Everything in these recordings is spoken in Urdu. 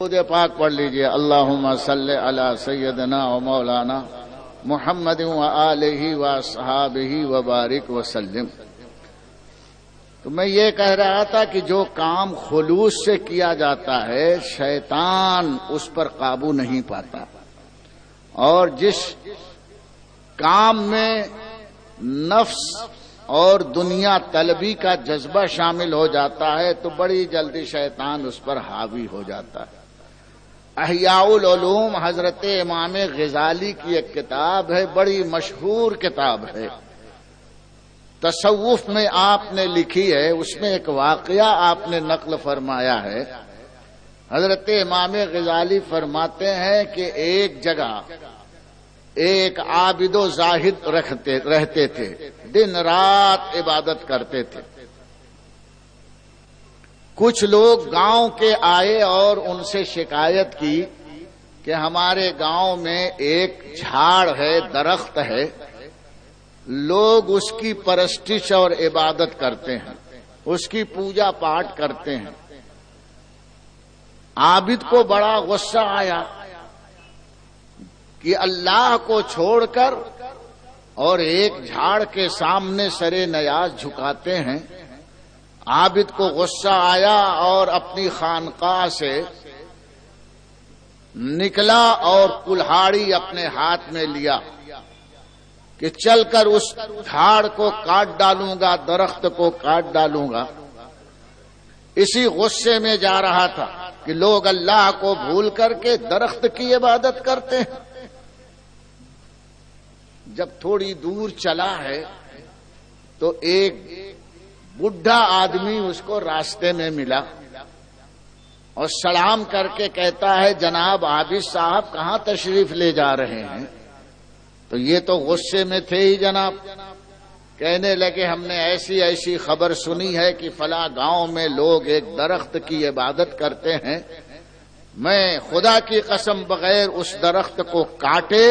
درود پاک پڑھ لیجئے، اللہم صلی علی سیدنا و مولانا محمد و آلہ و اصحابہ و بارک وسلم۔ تو میں یہ کہہ رہا تھا کہ جو کام خلوص سے کیا جاتا ہے شیطان اس پر قابو نہیں پاتا، اور جس کام میں نفس اور دنیا طلبی کا جذبہ شامل ہو جاتا ہے تو بڑی جلدی شیطان اس پر حاوی ہو جاتا ہے۔ احیاء العلوم حضرت امام غزالی کی ایک کتاب ہے، بڑی مشہور کتاب ہے، تصوف میں آپ نے لکھی ہے، اس میں ایک واقعہ آپ نے نقل فرمایا ہے۔ حضرت امام غزالی فرماتے ہیں کہ ایک جگہ ایک عابد و زاہد رہتے تھے، دن رات عبادت کرتے تھے۔ کچھ لوگ گاؤں کے آئے اور ان سے شکایت کی کہ ہمارے گاؤں میں ایک جھاڑ ہے، درخت ہے، لوگ اس کی پرستش اور عبادت کرتے ہیں، اس کی پوجا پاٹ کرتے ہیں۔ عابد کو بڑا غصہ آیا کہ اللہ کو چھوڑ کر اور ایک جھاڑ کے سامنے سرے نیاز جھکاتے ہیں۔ عابد کو غصہ آیا اور اپنی خانقاہ سے نکلا اور کلہاڑی اپنے ہاتھ میں لیا کہ چل کر اس جھاڑ کو کاٹ ڈالوں گا، درخت کو کاٹ ڈالوں گا۔ اسی غصے میں جا رہا تھا کہ لوگ اللہ کو بھول کر کے درخت کی عبادت کرتے ہیں۔ جب تھوڑی دور چلا ہے تو ایک بڈھا آدمی اس کو راستے میں ملا اور سلام کر کے کہتا ہے، جناب عابد صاحب کہاں تشریف لے جا رہے ہیں؟ تو یہ تو غصے میں تھے ہی جناب، کہنے لگے ہم نے ایسی ایسی خبر سنی ہے کہ فلاں گاؤں میں لوگ ایک درخت کی عبادت کرتے ہیں، میں خدا کی قسم بغیر اس درخت کو کاٹے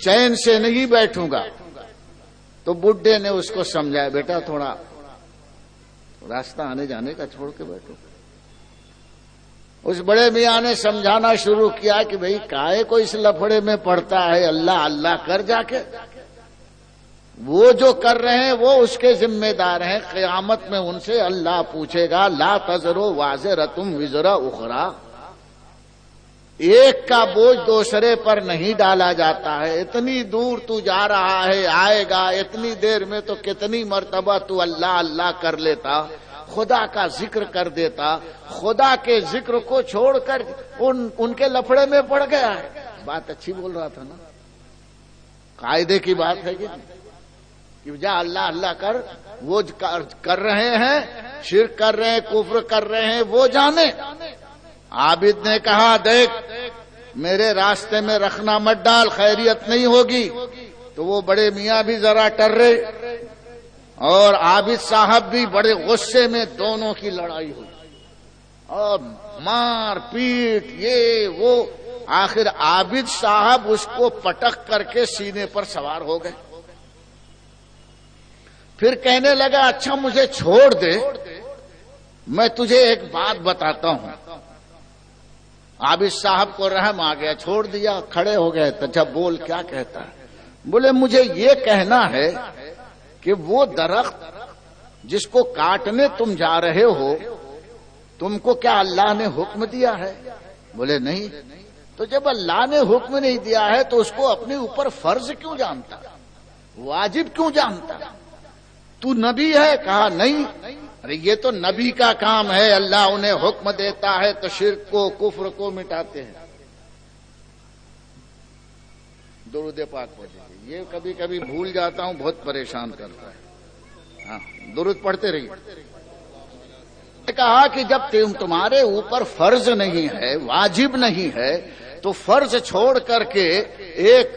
چین سے نہیں بیٹھوں گا۔ تو بڈھے نے اس کو سمجھایا، بیٹا تھوڑا راستہ آنے جانے کا چھوڑ کے بیٹھو۔ اس بڑے میاں نے سمجھانا شروع کیا کہ بھئی کائے کو اس لفڑے میں پڑتا ہے، اللہ اللہ کر جا کے، وہ جو کر رہے ہیں وہ اس کے ذمہ دار ہیں، قیامت میں ان سے اللہ پوچھے گا، لا تزرو وازرتم وزر اخری، ایک کا بوجھ دوسرے پر نہیں ڈالا جاتا ہے۔ اتنی دور تو جا رہا ہے، آئے گا، اتنی دیر میں تو کتنی مرتبہ تو اللہ اللہ کر لیتا، خدا کا ذکر کر دیتا، خدا کے ذکر کو چھوڑ کر ان کے لفڑے میں پڑ گیا ہے۔ بات اچھی بول رہا تھا نا، قاعدے کی بات ہے کہ جا اللہ اللہ کر، وہ کر رہے ہیں، شرک کر رہے ہیں، کفر کر رہے ہیں، وہ جانے۔ عابد نے کہا، دیکھ میرے راستے میں رکھنا مت ڈال، خیریت نہیں ہوگی۔ تو وہ بڑے میاں بھی ذرا ٹرے اور عابد صاحب بھی بڑے غصے میں، دونوں کی لڑائی ہوئی اور مار پیٹ یہ وہ، آخر عابد صاحب اس کو پٹک کر کے سینے پر سوار ہو گئے۔ پھر کہنے لگا، اچھا مجھے چھوڑ دے، میں تجھے ایک بات بتاتا ہوں۔ عابد صاحب کو رحم آ گیا، چھوڑ دیا، کھڑے ہو گئے۔ تو جب بول کیا کہتا ہے؟ بولے مجھے یہ کہنا ہے کہ وہ درخت جس کو کاٹنے تم جا رہے ہو، تم کو کیا اللہ نے حکم دیا ہے؟ بولے نہیں۔ تو جب اللہ نے حکم نہیں دیا ہے تو اس کو اپنے اوپر فرض کیوں جانتا، واجب کیوں جانتا؟ تو نبی ہے؟ کہا نہیں۔ ارے یہ تو نبی کا کام ہے، اللہ انہیں حکم دیتا ہے تو شرک کو کفر کو مٹاتے ہیں۔ درود پاک پڑھیے، یہ کبھی کبھی بھول جاتا ہوں، بہت پریشان کرتا ہے۔ ہاں درود پڑھتے رہیے۔ کہا کہ جب تمہارے اوپر فرض نہیں ہے، واجب نہیں ہے، تو فرض چھوڑ کر کے ایک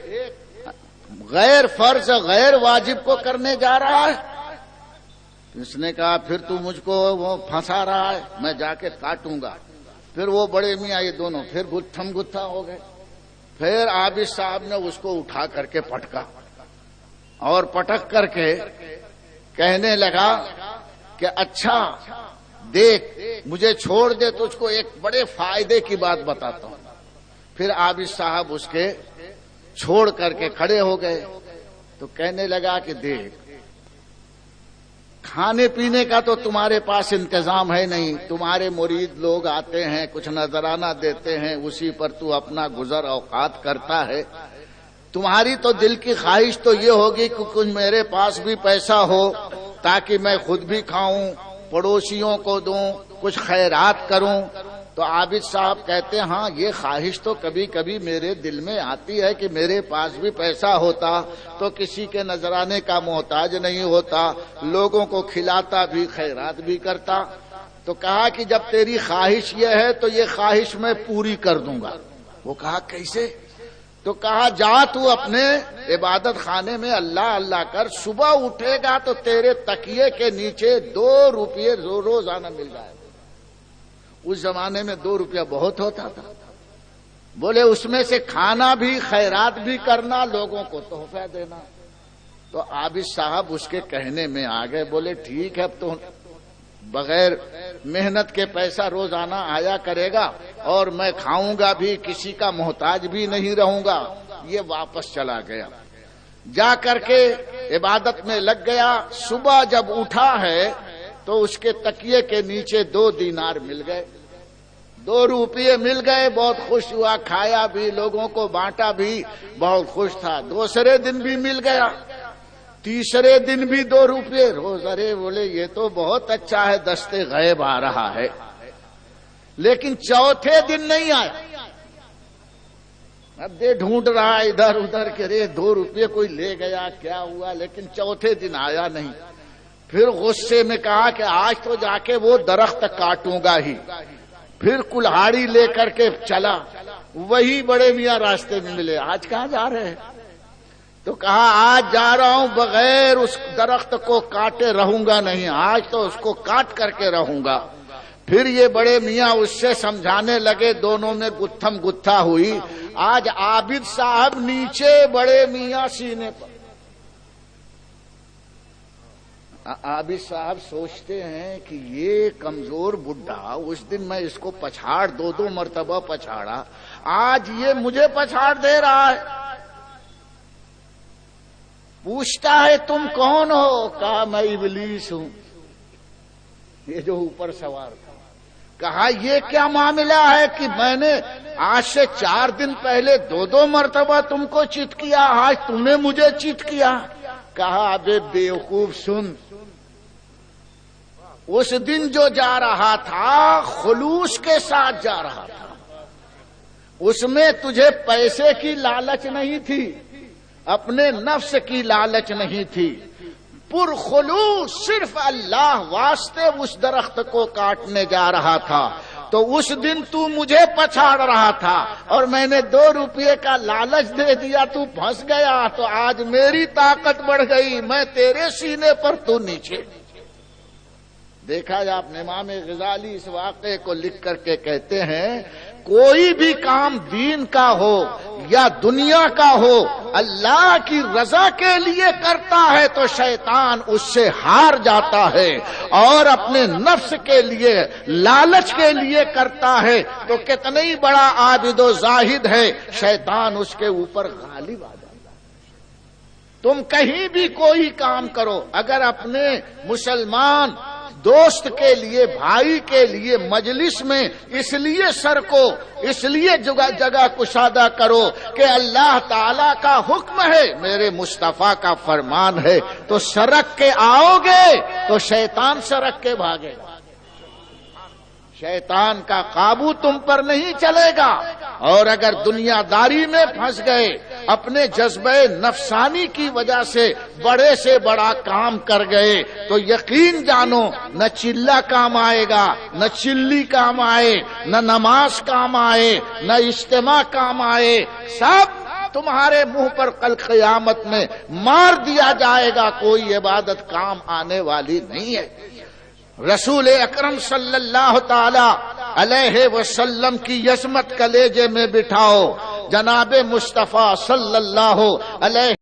غیر فرض غیر واجب کو کرنے جا رہا ہے۔ اس نے کہا پھر تو مجھ کو وہ پھنسا رہا ہے، میں جا کے کاٹوں گا۔ پھر وہ بڑے میاں یہ دونوں پھر گتھم گتھا ہو گئے۔ پھر عابد صاحب نے اس کو اٹھا کر کے پٹکا اور پٹک کر کے کہنے لگا کہ اچھا دیکھ مجھے چھوڑ دے تجھ کو ایک بڑے فائدے کی بات بتاتا ہوں۔ پھر عابد صاحب اس کے چھوڑ کر کے کھڑے ہو گئے تو کہنے لگا کہ دیکھ کھانے پینے کا تو تمہارے پاس انتظام ہے نہیں، تمہارے مرید لوگ آتے ہیں کچھ نذرانہ دیتے ہیں، اسی پر تو اپنا گزر اوقات کرتا ہے، تمہاری تو دل کی خواہش تو یہ ہوگی کہ کچھ میرے پاس بھی پیسہ ہو تاکہ میں خود بھی کھاؤں، پڑوسیوں کو دوں، کچھ خیرات کروں۔ تو عابد صاحب کہتے ہیں ہاں یہ خواہش تو کبھی کبھی میرے دل میں آتی ہے کہ میرے پاس بھی پیسہ ہوتا تو کسی کے نذرانے کا محتاج نہیں ہوتا، لوگوں کو کھلاتا بھی خیرات بھی کرتا۔ تو کہا کہ جب تیری خواہش یہ ہے تو یہ خواہش میں پوری کر دوں گا۔ وہ کہا کیسے؟ تو کہا جا تو اپنے عبادت خانے میں اللہ اللہ کر، صبح اٹھے گا تو تیرے تکیے کے نیچے 2 روپے روزانہ مل جائے گا۔ اس زمانے میں 2 روپیہ بہت ہوتا تھا۔ بولے اس میں سے کھانا بھی خیرات بھی کرنا، لوگوں کو تحفہ دینا۔ تو عابد صاحب اس کے کہنے میں آ گئے، بولے ٹھیک ہے اب تو بغیر محنت کے پیسہ روزانہ آیا کرے گا اور میں کھاؤں گا بھی، کسی کا محتاج بھی نہیں رہوں گا۔ یہ واپس چلا گیا، جا کر کے عبادت میں لگ گیا۔ صبح جب اٹھا ہے تو اس کے تکیے کے نیچے 2 دینار مل گئے، 2 روپے مل گئے، بہت خوش ہوا، کھایا بھی، لوگوں کو بانٹا بھی، بہت خوش تھا۔ دوسرے دن بھی مل گیا، تیسرے دن بھی 2 روپے روز۔ ارے بولے یہ تو بہت اچھا ہے، دستے غیب آ رہا ہے۔ لیکن چوتھے دن نہیں آیا۔ اب دے ڈھونڈ رہا ادھر ادھر کہ رے 2 روپے کوئی لے گیا کیا ہوا، لیکن چوتھے دن آیا نہیں۔ پھر غصے میں کہا کہ آج تو جا کے وہ درخت کاٹوں گا ہی۔ پھر کلہاڑی لے کر کے چلا، وہی بڑے میاں راستے میں ملے، آج کہاں جا رہے ہیں؟ تو کہا آج جا رہا ہوں، بغیر اس درخت کو کاٹے رہوں گا نہیں، آج تو اس کو کاٹ کر کے رہوں گا۔ پھر یہ بڑے میاں اس سے سمجھانے لگے، دونوں میں گتھم گتھا ہوئی۔ آج عابد صاحب نیچے، بڑے میاں سینے پر۔ عابد صاحب سوچتے ہیں کہ یہ کمزور بڈھا، اس دن میں اس کو پچھاڑ 2 مرتبہ پچھاڑا، آج یہ مجھے پچھاڑ دے رہا ہے۔ پوچھتا ہے تم کون ہو؟ کہا میں ابلیس ہوں، یہ جو اوپر سوار تھا۔ کہا یہ کیا معاملہ ہے کہ میں نے آج سے 4 دن پہلے 2 مرتبہ تم کو چت کیا، آج تم نے مجھے چت کیا؟ کہا ابے بیوقوف سن، اس دن جو جا رہا تھا خلوص کے ساتھ جا رہا تھا، اس میں تجھے پیسے کی لالچ نہیں تھی، اپنے نفس کی لالچ نہیں تھی، پرخلوص صرف اللہ واسطے اس درخت کو کاٹنے جا رہا تھا۔ تو اس دن تو مجھے پچھاڑ رہا تھا اور میں نے 2 روپے کا لالچ دے دیا، تو پھنس گیا، تو آج میری طاقت بڑھ گئی، میں تیرے سینے پر تو نیچے۔ دیکھا جا آپ نے، امام غزالی اس واقعے کو لکھ کر کے کہتے ہیں کوئی بھی کام دین کا ہو یا دنیا کا ہو، اللہ کی رضا کے لیے کرتا ہے تو شیطان اس سے ہار جاتا ہے، اور اپنے نفس کے لیے لالچ کے لیے کرتا ہے تو کتنا ہی بڑا عابد و زاہد ہے، شیطان اس کے اوپر غالب آ جاتا ہے۔ تم کہیں بھی کوئی کام کرو، اگر اپنے مسلمان دوست کے لیے، بھائی کے لیے مجلس میں اس لیے سر کو، اس لیے جگہ کشادہ کرو کہ اللہ تعالی کا حکم ہے، میرے مصطفیٰ کا فرمان ہے، تو سرک کے آؤ گے تو شیطان سرک کے بھاگے گا، شیطان کا قابو تم پر نہیں چلے گا۔ اور اگر دنیا داری میں پھنس گئے، اپنے جذبہ نفسانی کی وجہ سے بڑے سے بڑا کام کر گئے، تو یقین جانو نہ چلہ کام آئے گا، نہ چلی کام آئے، نہ نماز کام آئے، نہ اجتماع کام آئے، سب تمہارے منہ پر کل قیامت میں مار دیا جائے گا، کوئی عبادت کام آنے والی نہیں ہے۔ رسول اکرم صلی اللہ تعالی علیہ وسلم کی عظمت کلیجے میں بٹھاؤ، جناب مصطفیٰ صلی اللہ علیہ